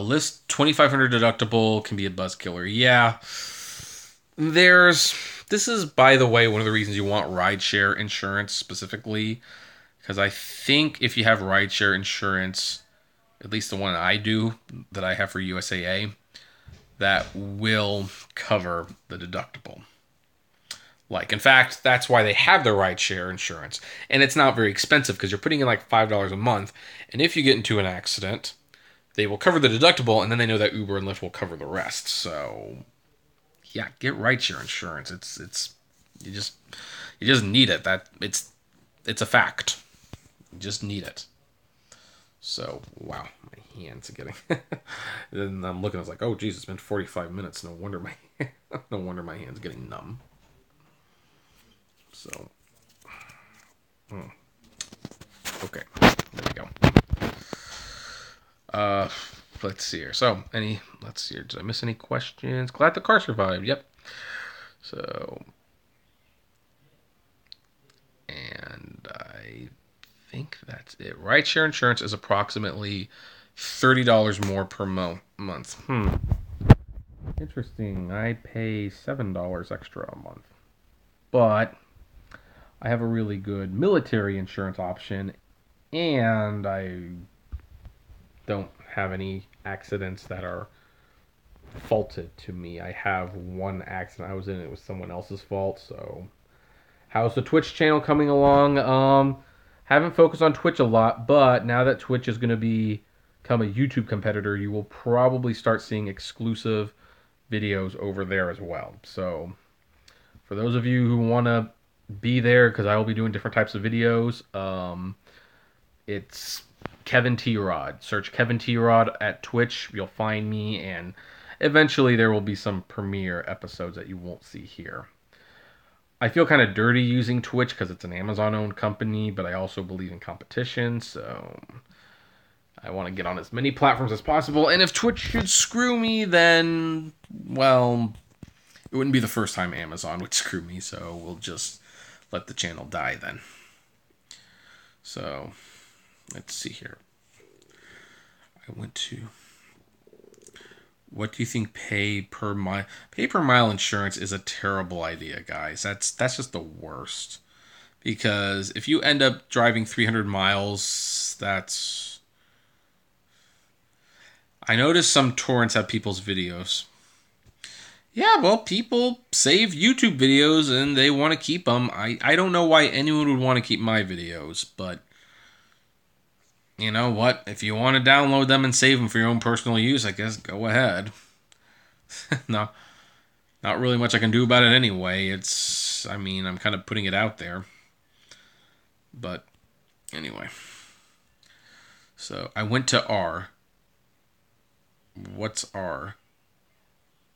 List 2,500 deductible can be a buzz killer. Yeah. This is, by the way, one of the reasons you want rideshare insurance specifically. Because I think if you have rideshare insurance, at least the one I do, that I have for USAA, that will cover the deductible. Like, in fact, that's why they have their rideshare insurance. And it's not very expensive because you're putting in like $5 a month. And if you get into an accident, they will cover the deductible, and then they know that Uber and Lyft will cover the rest. So, yeah, get rideshare insurance. It's you just need it. It's a fact. You just need it. So, wow, my hands are getting. And I'm looking. I was like, oh, geez, it's been 45 minutes. No wonder my hands getting numb. So, okay, there we go. Let's see here. So, let's see here. Did I miss any questions? Glad the car survived. Yep. So, and I think that's it. Rideshare insurance is approximately $30 more per month. Interesting. I pay $7 extra a month. But I have a really good military insurance option, and I don't have any accidents that are faulted to me. I have one accident I was in, it was someone else's fault. So how's the Twitch channel coming along? Haven't focused on Twitch a lot, but now that Twitch is going to become a YouTube competitor, you will probably start seeing exclusive videos over there as well. So for those of you who want to be there, because I will be doing different types of videos, it's Kevin T. Rod. Search Kevin T. Rod at Twitch. You'll find me, and eventually there will be some premiere episodes that you won't see here. I feel kind of dirty using Twitch because it's an Amazon-owned company, but I also believe in competition, so I want to get on as many platforms as possible. And if Twitch should screw me, then, well, it wouldn't be the first time Amazon would screw me, so we'll just let the channel die then. So, let's see here. I went to... What do you think pay per mile? Pay per mile insurance is a terrible idea, guys. That's just the worst. Because if you end up driving 300 miles, that's... I noticed some torrents have people's videos. Yeah, well, people save YouTube videos and they want to keep them. I don't know why anyone would want to keep my videos, but you know what? If you want to download them and save them for your own personal use, I guess go ahead. No, not really much I can do about it anyway. I mean, I'm kind of putting it out there. But anyway. So I went to R. What's R?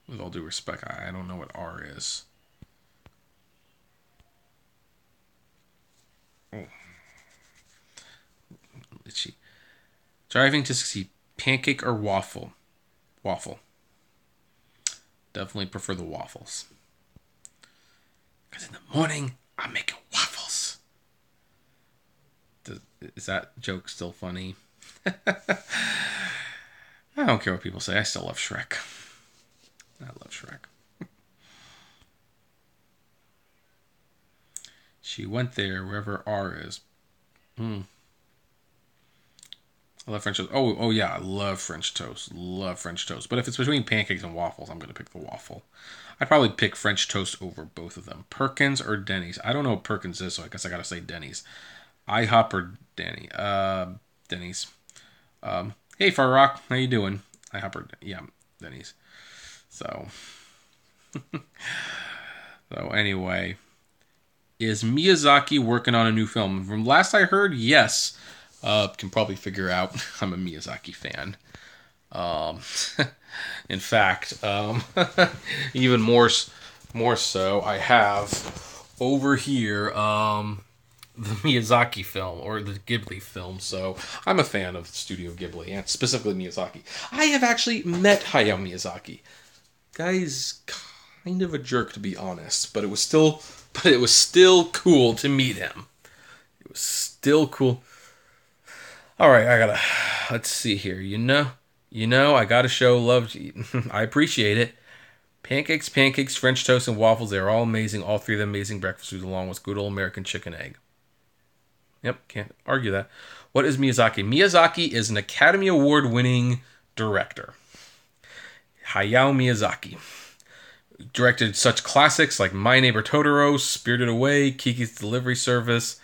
With all due respect, I don't know what R is. Oh. Let's see. Driving to succeed. Pancake or waffle? Waffle. Definitely prefer the waffles. Because in the morning, I'm making waffles. Is that joke still funny? I don't care what people say. I still love Shrek. I love Shrek. She went there, wherever R is. I love French toast. Oh yeah, I love French toast. Love French toast. But if it's between pancakes and waffles, I'm going to pick the waffle. I'd probably pick French toast over both of them. Perkins or Denny's? I don't know what Perkins is, so I guess I got to say Denny's. IHOP or Denny? Denny's. Hey, Farrock. How you doing? IHOP or... Yeah, Denny's. So... So anyway, is Miyazaki working on a new film? From last I heard, yes. can probably figure out I'm a Miyazaki fan. Um, in fact, even more so, I have over here the Miyazaki film or the Ghibli film. So I'm a fan of Studio Ghibli and specifically Miyazaki. I have actually met Hayao Miyazaki. Guy's kind of a jerk, to be honest, but it was still cool to meet him. It was still cool. All right, let's see here. I gotta show love. I appreciate it. Pancakes, French toast, and waffles. They're all amazing. All three of them amazing breakfast foods, along with good old American chicken egg. Yep, can't argue that. What is Miyazaki? Miyazaki is an Academy Award winning director. Hayao Miyazaki. Directed such classics like My Neighbor Totoro, Spirited Away, Kiki's Delivery Service,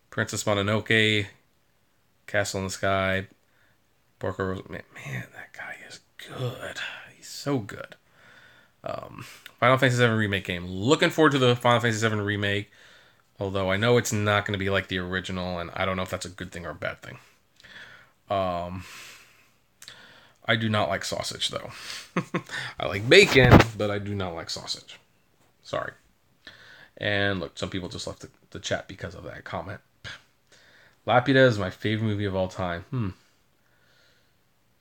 Princess Mononoke, Castle in the Sky, Porco Rosso. Man, that guy is good. He's so good. Final Fantasy VII Remake game. Looking forward to the Final Fantasy VII Remake. Although I know it's not going to be like the original, and I don't know if that's a good thing or a bad thing. I do not like sausage, though. I like bacon, but I do not like sausage. Sorry. And look, some people just left the chat because of that comment. Laputa is my favorite movie of all time.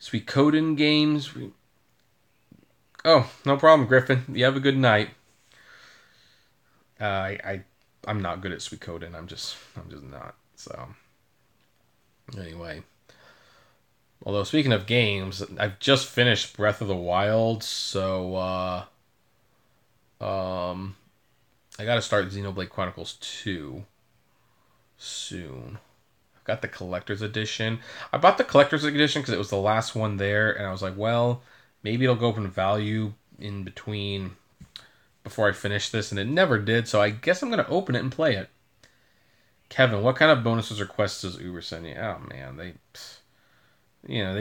Suikoden games. Oh, no problem, Griffin. You have a good night. I'm not good at Suikoden. I'm just not. So anyway. Although, speaking of games, I've just finished Breath of the Wild, so I gotta start Xenoblade Chronicles 2 soon. I've got the Collector's Edition. I bought the Collector's Edition because it was the last one there, and I was like, well, maybe it'll go up in value in between before I finish this, and it never did, so I guess I'm gonna open it and play it. Kevin, what kind of bonuses or quests does Uber send you? Oh, man, they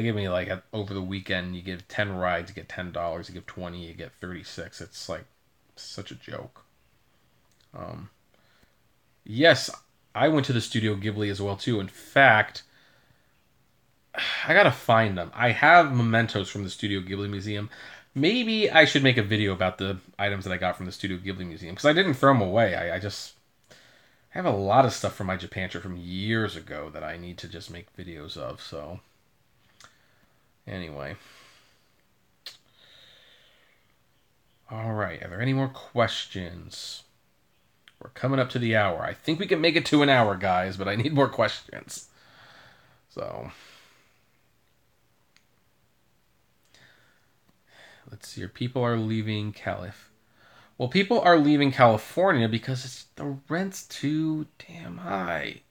give me like over the weekend, you give 10 rides, you get $10. You give 20, you get 36. It's like such a joke. Yes, I went to the Studio Ghibli as well too. In fact, I gotta find them. I have mementos from the Studio Ghibli Museum. Maybe I should make a video about the items that I got from the Studio Ghibli Museum because I didn't throw them away. I have a lot of stuff from my Japan trip from years ago that I need to just make videos of. So. Anyway. All right. Are there any more questions? We're coming up to the hour. I think we can make it to an hour, guys, but I need more questions. So. Let's see here. People are leaving Well, people are leaving California because the rent's too damn high.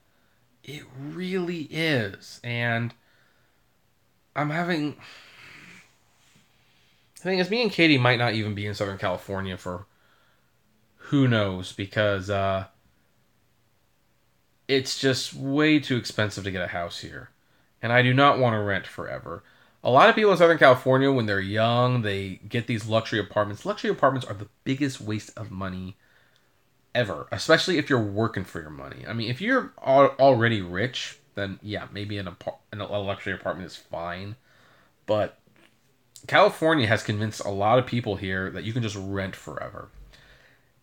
It really is. And I'm having... The thing is, me and Katie might not even be in Southern California for who knows, because it's just way too expensive to get a house here. And I do not want to rent forever. A lot of people in Southern California, when they're young, they get these luxury apartments. Luxury apartments are the biggest waste of money ever, especially if you're working for your money. I mean, if you're already rich, then yeah, maybe a luxury apartment is fine. But California has convinced a lot of people here that you can just rent forever.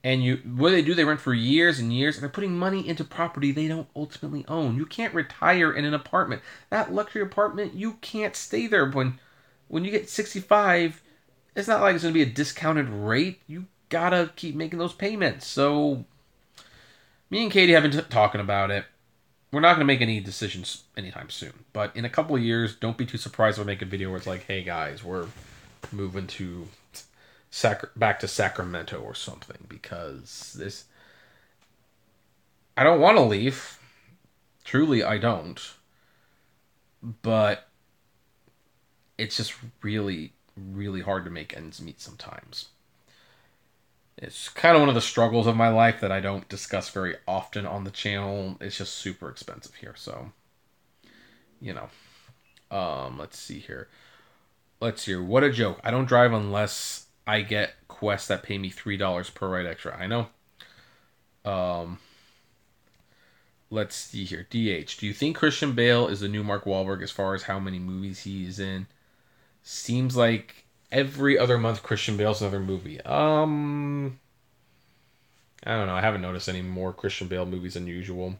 And what do? They rent for years and years, and they're putting money into property they don't ultimately own. You can't retire in an apartment. That luxury apartment, you can't stay there. When you get 65, it's not like it's going to be a discounted rate. You gotta keep making those payments. So, me and Katie have been talking about it. We're not going to make any decisions anytime soon. But in a couple of years, don't be too surprised if I make a video where it's like, hey guys, we're moving to... back to Sacramento or something, because I don't want to leave. Truly, I don't. But it's just really, really hard to make ends meet sometimes. It's kind of one of the struggles of my life that I don't discuss very often on the channel. It's just super expensive here, so let's see here. What a joke. I don't drive unless I get quests that pay me $3 per ride extra. I know. let's see here. DH. Do you think Christian Bale is the new Mark Wahlberg as far as how many movies he is in? Seems like every other month Christian Bale's another movie. I don't know. I haven't noticed any more Christian Bale movies than usual.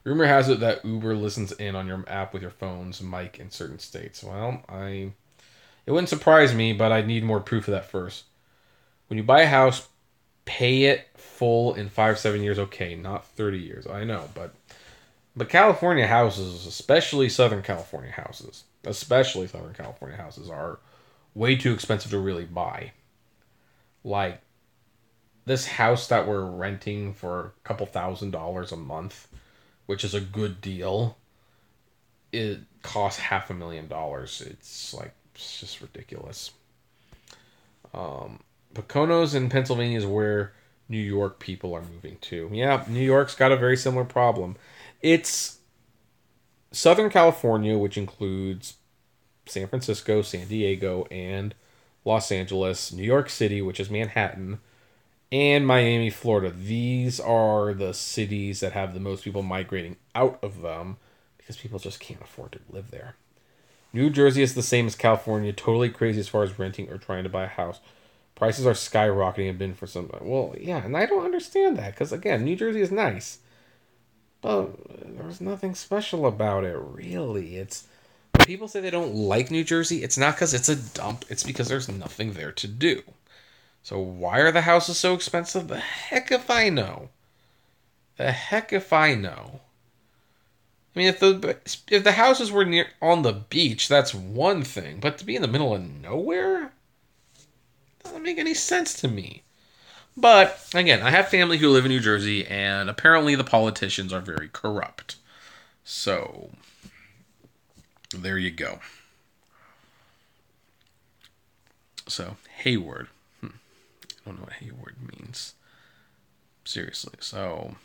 Rumor has it that Uber listens in on your app with your phone's mic in certain states. Well, it wouldn't surprise me, but I need more proof of that first. When you buy a house, pay it full in 5-7 years. Okay, not 30 years. I know, but California houses, especially Southern California houses, are way too expensive to really buy. Like this house that we're renting for a couple $1,000s a month, which is a good deal, it costs $500,000. It's just ridiculous. Poconos in Pennsylvania is where New York people are moving to. Yeah, New York's got a very similar problem. It's Southern California, which includes San Francisco, San Diego, and Los Angeles, New York City, which is Manhattan, and Miami, Florida. These are the cities that have the most people migrating out of them because people just can't afford to live there. New Jersey is the same as California, totally crazy as far as renting or trying to buy a house. Prices are skyrocketing and been for some. Well, yeah, and I don't understand that because, again, New Jersey is nice. But there's nothing special about it, really. When people say they don't like New Jersey, it's not because it's a dump. It's because there's nothing there to do. So why are the houses so expensive? The heck if I know. The heck if I know. I mean, if the houses were near on the beach, that's one thing. But to be in the middle of nowhere doesn't make any sense to me. But again, I have family who live in New Jersey, and apparently the politicians are very corrupt. So there you go. So Hayward. I don't know what Hayward means. Seriously. So,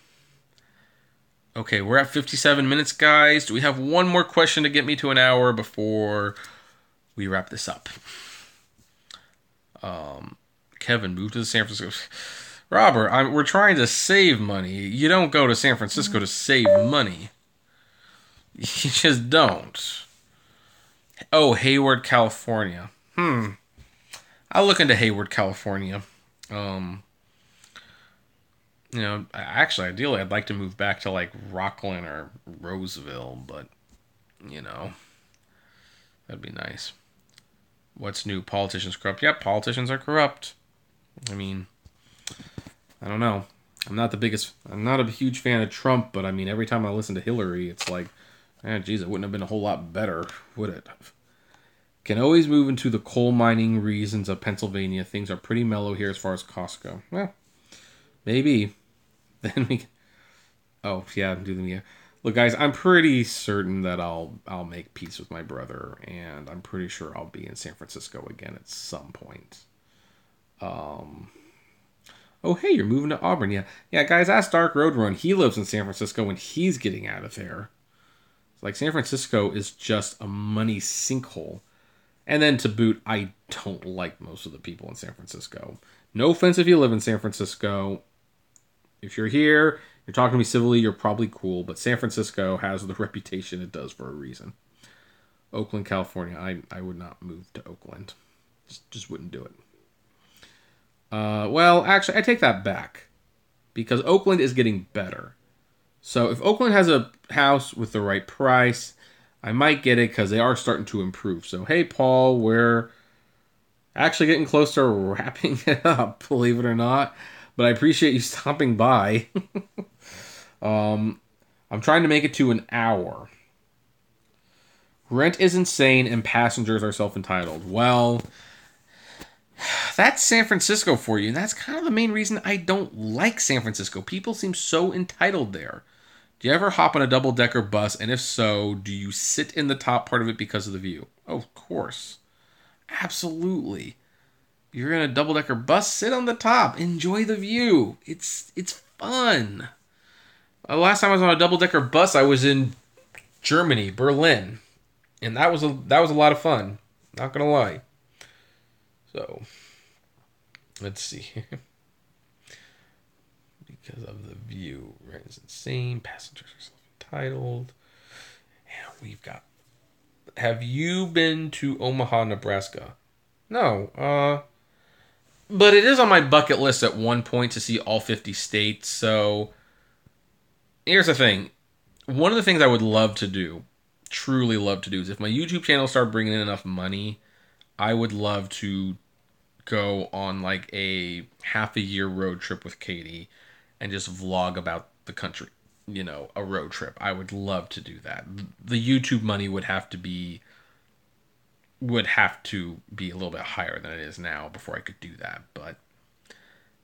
okay, we're at 57 minutes, guys. Do we have one more question to get me to an hour before we wrap this up? Kevin moved to San Francisco. Robert, we're trying to save money. You don't go to San Francisco to save money. You just don't. Oh, Hayward, California. I'll look into Hayward, California. Actually, ideally, I'd like to move back to like Rockland or Roseville, but that'd be nice. What's new? Politicians corrupt? Yep, politicians are corrupt. I mean, I don't know. I'm not a huge fan of Trump, but I mean, every time I listen to Hillary, it's like, geez, it wouldn't have been a whole lot better, would it? Can always move into the coal mining regions of Pennsylvania. Things are pretty mellow here as far as costs go. Well, maybe. Then we. Oh yeah, do them. Yeah. Look, guys, I'm pretty certain that I'll make peace with my brother, and I'm pretty sure I'll be in San Francisco again at some point. Oh, hey, you're moving to Auburn. Yeah, guys, ask Dark Road Run. He lives in San Francisco, and he's getting out of there. It's like San Francisco is just a money sinkhole. And then to boot, I don't like most of the people in San Francisco. No offense if you live in San Francisco. If you're here, you're talking to me civilly, you're probably cool. But San Francisco has the reputation it does for a reason. Oakland, California. I would not move to Oakland. Just wouldn't do it. Well, actually, I take that back. Because Oakland is getting better. So if Oakland has a house with the right price, I might get it because they are starting to improve. So, hey, Paul, we're actually getting close to wrapping it up, believe it or not. But I appreciate you stopping by. I'm trying to make it to an hour. Rent is insane and passengers are self-entitled. Well, that's San Francisco for you. And that's kind of the main reason I don't like San Francisco. People seem so entitled there. Do you ever hop on a double-decker bus? And if so, do you sit in the top part of it because of the view? Oh, of course. Absolutely. You're in a double-decker bus, sit on the top. Enjoy the view. It's fun. The last time I was on a double-decker bus, I was in Germany, Berlin. And that was a lot of fun. Not going to lie. So, let's see. Because of the view. Rent is insane. Passengers are titled. And we've got. Have you been to Omaha, Nebraska? No. But it is on my bucket list at one point to see all 50 states. So here's the thing. One of the things I would love to do, truly love to do, is if my YouTube channel started bringing in enough money, I would love to go on like a half a year road trip with Katie and just vlog about the country. You know, a road trip. I would love to do that. The YouTube money would have to be a little bit higher than it is now before I could do that, but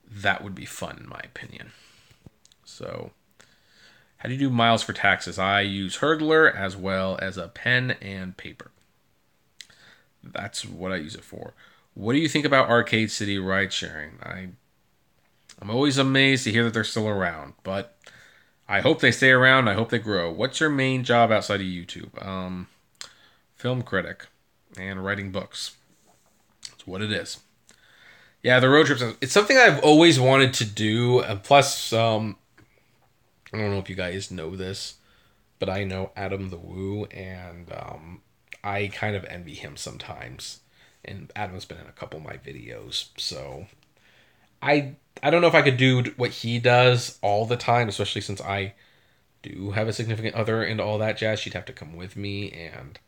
that would be fun in my opinion. So, how do you do miles for taxes? I use Hurdler as well as a pen and paper. That's what I use it for. What do you think about Arcade City ride sharing? I'm always amazed to hear that they're still around, but I hope they stay around. I hope they grow. What's your main job outside of YouTube? Film critic and writing books. That's what it is. Yeah, the road trips. It's something I've always wanted to do. And plus, I don't know if you guys know this, but I know Adam the Woo, and I kind of envy him sometimes. And Adam's been in a couple of my videos, so I don't know if I could do what he does all the time, especially since I do have a significant other and all that jazz. She'd have to come with me, and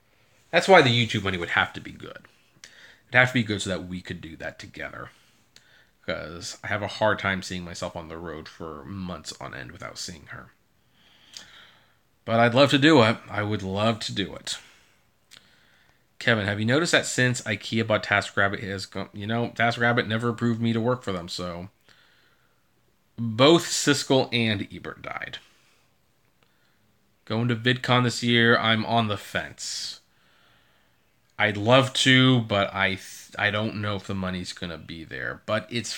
that's why the YouTube money would have to be good. It'd have to be good so that we could do that together. Because I have a hard time seeing myself on the road for months on end without seeing her. But I'd love to do it. I would love to do it. Kevin, have you noticed that since IKEA bought TaskRabbit, TaskRabbit never approved me to work for them, so both Siskel and Ebert died. Going to VidCon this year, I'm on the fence. I'd love to, but I don't know if the money's going to be there. But it's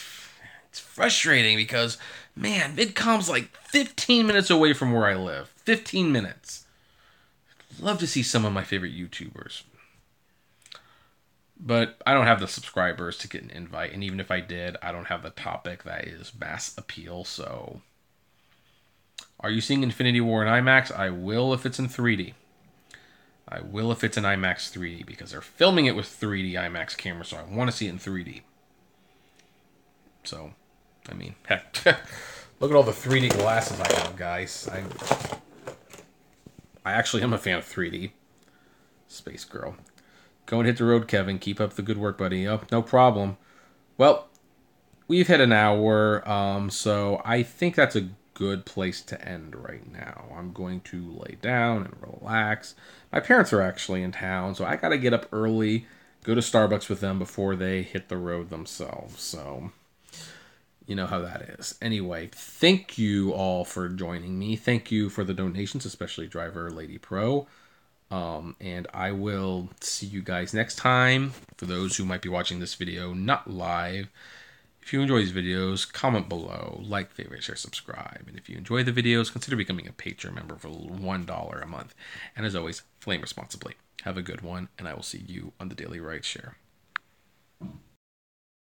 frustrating because, man, VidCon's like 15 minutes away from where I live. 15 minutes. I'd love to see some of my favorite YouTubers. But I don't have the subscribers to get an invite. And even if I did, I don't have the topic that is mass appeal. So, are you seeing Infinity War in IMAX? I will if it's in 3D. I will if it's in IMAX 3D, because they're filming it with 3D IMAX cameras, so I want to see it in 3D. So, I mean, heck, look at all the 3D glasses I have, guys. I actually am a fan of 3D. Space Girl. Go and hit the road, Kevin. Keep up the good work, buddy. Oh, no problem. Well, we've hit an hour, so I think that's a good place to end right now. I'm going to lay down and relax. My parents are actually in town, so I got to get up early, go to Starbucks with them before they hit the road themselves. So, you know how that is. Anyway, thank you all for joining me. Thank you for the donations, especially Driver Lady Pro. And I will see you guys next time. For those who might be watching this video not live, if you enjoy these videos, comment below, like, favorite, share, subscribe. And if you enjoy the videos, consider becoming a Patreon member for $1 a month. And as always, flame responsibly. Have a good one, and I will see you on the Daily Ride Share.